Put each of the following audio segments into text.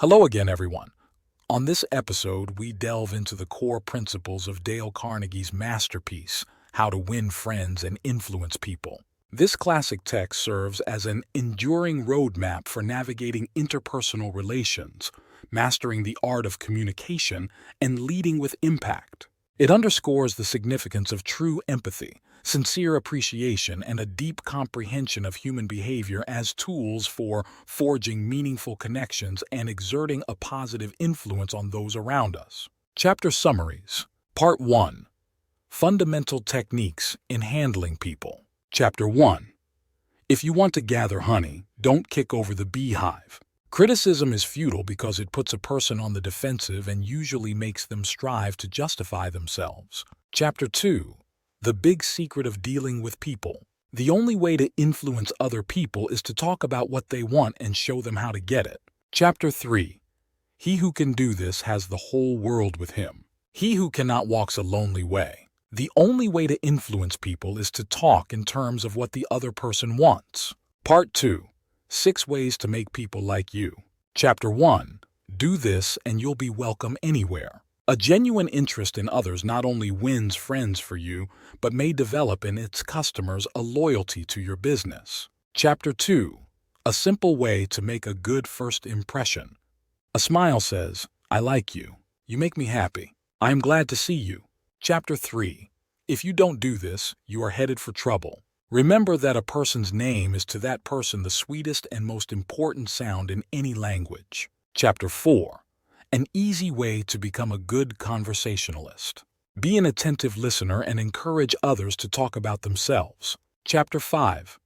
Hello again, everyone. On this episode, we delve into the core principles of Dale Carnegie's masterpiece, How to Win Friends and Influence People. This classic text serves as an enduring roadmap for navigating interpersonal relations, mastering the art of communication, and leading with impact. It underscores the significance of true empathy, sincere appreciation, and a deep comprehension of human behavior as tools for forging meaningful connections and exerting a positive influence on those around us. Chapter Summaries. Part 1. Fundamental Techniques in Handling People. Chapter 1. If you want to gather honey, don't kick over the beehive. Criticism is futile because it puts a person on the defensive and usually makes them strive to justify themselves. Chapter 2. The big secret of dealing with people. The only way to influence other people is to talk about what they want and show them how to get it. Chapter 3. He who can do this has the whole world with him. He who cannot walks a lonely way. The only way to influence people is to talk in terms of what the other person wants. Part 2. 6 ways to make people like you. Chapter 1. Do this and you'll be welcome anywhere. A genuine interest in others not only wins friends for you, but may develop in its customers a loyalty to your business. Chapter 2. A simple way to make a good first impression. A smile says, "I like you. You make me happy. I am glad to see you." Chapter 3. If you don't do this, you are headed for trouble. Remember that a person's name is to that person the sweetest and most important sound in any language. Chapter 4. An easy way to become a good conversationalist. Be an attentive listener and encourage others to talk about themselves. Chapter 5.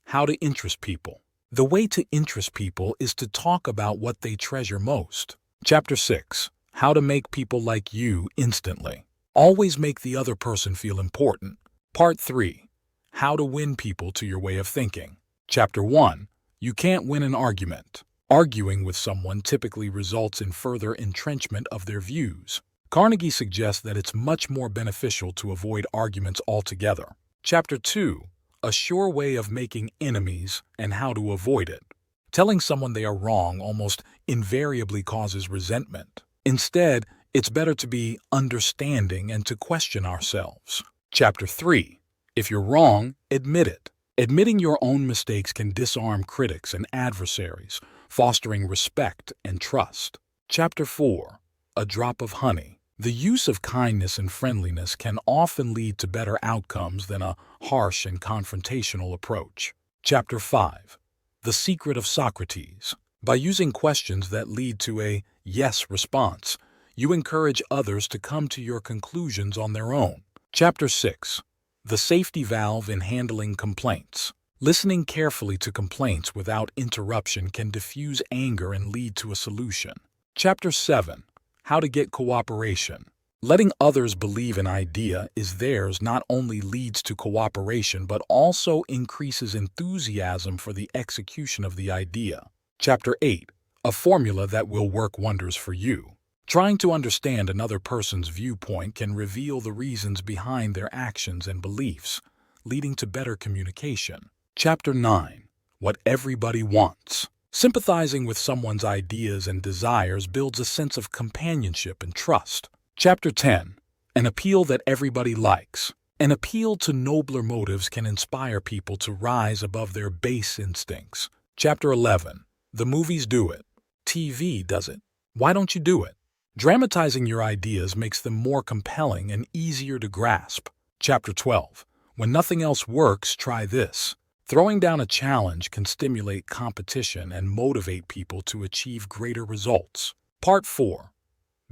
How to interest people. The way to interest people is to talk about what they treasure most. Chapter 6. How to make people like you instantly. Always make the other person feel important. Part 3. How to win people to your way of thinking. Chapter 1. You can't win an argument. Arguing with someone typically results in further entrenchment of their views. Carnegie suggests that it's much more beneficial to avoid arguments altogether. Chapter 2. A sure way of making enemies and how to avoid it. Telling someone they are wrong almost invariably causes resentment. Instead, it's better to be understanding and to question ourselves. Chapter 3. If you're wrong, admit it. Admitting your own mistakes can disarm critics and adversaries, fostering respect and trust. Chapter 4. A drop of honey. The use of kindness and friendliness can often lead to better outcomes than a harsh and confrontational approach. Chapter 5. The secret of Socrates. By using questions that lead to a yes response, you encourage others to come to your conclusions on their own. Chapter 6. The safety valve in handling complaints. Listening carefully to complaints without interruption can diffuse anger and lead to a solution. Chapter 7. How to get cooperation. Letting others believe an idea is theirs not only leads to cooperation but also increases enthusiasm for the execution of the idea. Chapter 8. A formula that will work wonders for you. Trying to understand another person's viewpoint can reveal the reasons behind their actions and beliefs, leading to better communication. Chapter 9. What everybody wants. Sympathizing with someone's ideas and desires builds a sense of companionship and trust. Chapter 10. An appeal that everybody likes. An appeal to nobler motives can inspire people to rise above their base instincts. Chapter 11. The movies do it. TV does it. Why don't you do it? Dramatizing your ideas makes them more compelling and easier to grasp. Chapter 12. When nothing else works, try this. Throwing down a challenge can stimulate competition and motivate people to achieve greater results. Part 4.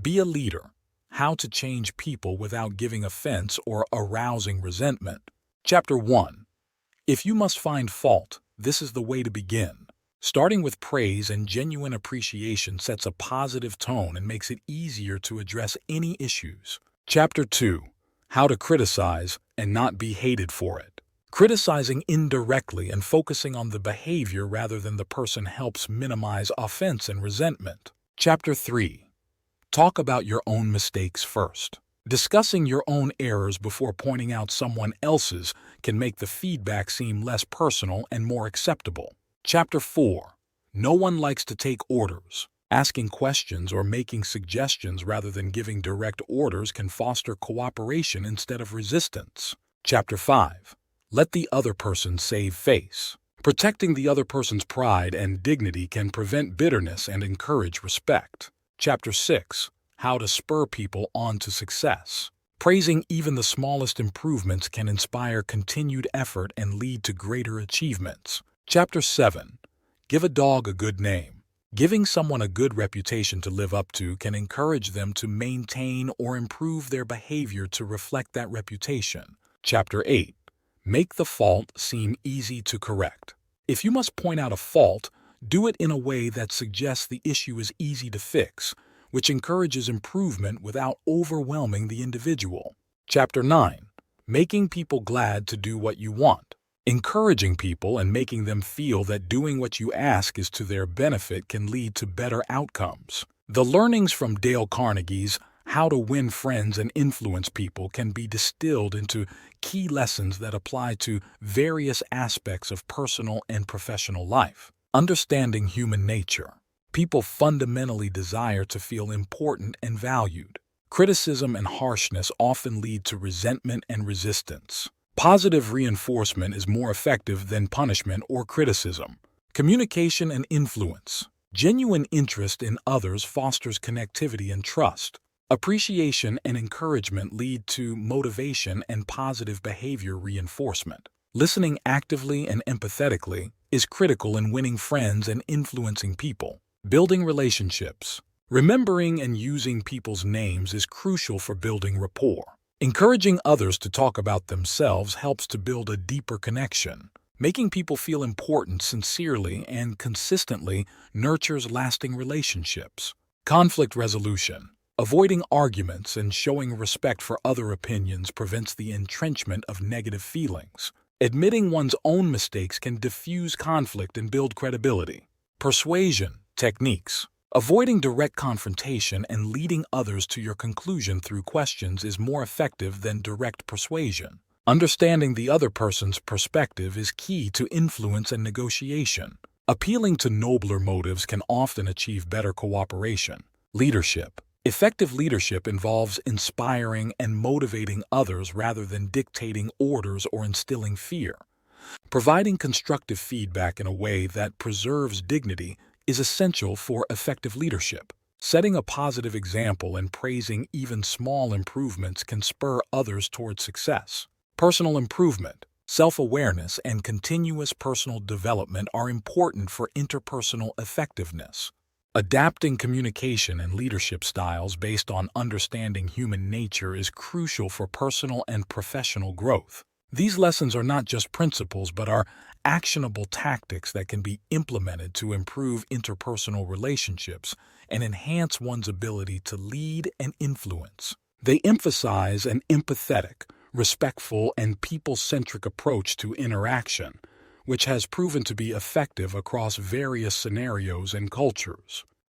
Be a leader. How to change people without giving offense or arousing resentment. Chapter 1. If you must find fault, this is the way to begin. Starting with praise and genuine appreciation sets a positive tone and makes it easier to address any issues. Chapter 2. How to criticize and not be hated for it. Criticizing indirectly and focusing on the behavior rather than the person helps minimize offense and resentment. Chapter 3. Talk about your own mistakes first. Discussing your own errors before pointing out someone else's can make the feedback seem less personal and more acceptable. Chapter 4. No one likes to take orders. Asking questions or making suggestions rather than giving direct orders can foster cooperation instead of resistance. Chapter 5. Let the other person save face. Protecting the other person's pride and dignity can prevent bitterness and encourage respect. Chapter 6. How to spur people on to success. Praising even the smallest improvements can inspire continued effort and lead to greater achievements. Chapter 7. Give a dog a good name. Giving someone a good reputation to live up to can encourage them to maintain or improve their behavior to reflect that reputation. Chapter 8. Make the fault seem easy to correct. If you must point out a fault, do it in a way that suggests the issue is easy to fix, which encourages improvement without overwhelming the individual. Chapter 9. Making people glad to do what you want. Encouraging people and making them feel that doing what you ask is to their benefit can lead to better outcomes. The learnings from Dale Carnegie's How to Win Friends and Influence People can be distilled into key lessons that apply to various aspects of personal and professional life. Understanding human nature. People fundamentally desire to feel important and valued. Criticism and harshness often lead to resentment and resistance. Positive reinforcement is more effective than punishment or criticism. Communication and influence. Genuine interest in others fosters connectivity and trust. Appreciation and encouragement lead to motivation and positive behavior reinforcement. Listening actively and empathetically is critical in winning friends and influencing people. Building relationships. Remembering and using people's names is crucial for building rapport. Encouraging others to talk about themselves helps to build a deeper connection. Making people feel important sincerely and consistently nurtures lasting relationships. Conflict resolution. Avoiding arguments and showing respect for other opinions prevents the entrenchment of negative feelings. Admitting one's own mistakes can diffuse conflict and build credibility. Persuasion techniques. Avoiding direct confrontation and leading others to your conclusion through questions is more effective than direct persuasion. Understanding the other person's perspective is key to influence and negotiation. Appealing to nobler motives can often achieve better cooperation. Leadership. Effective leadership involves inspiring and motivating others rather than dictating orders or instilling fear. Providing constructive feedback in a way that preserves dignity is essential for effective leadership. Setting a positive example and praising even small improvements can spur others toward success. Personal improvement, self-awareness, and continuous personal development are important for interpersonal effectiveness. Adapting communication and leadership styles based on understanding human nature is crucial for personal and professional growth. These lessons are not just principles but are actionable tactics that can be implemented to improve interpersonal relationships and enhance one's ability to lead and influence. They emphasize an empathetic, respectful, and people-centric approach to interaction, which has proven to be effective across various scenarios and cultures.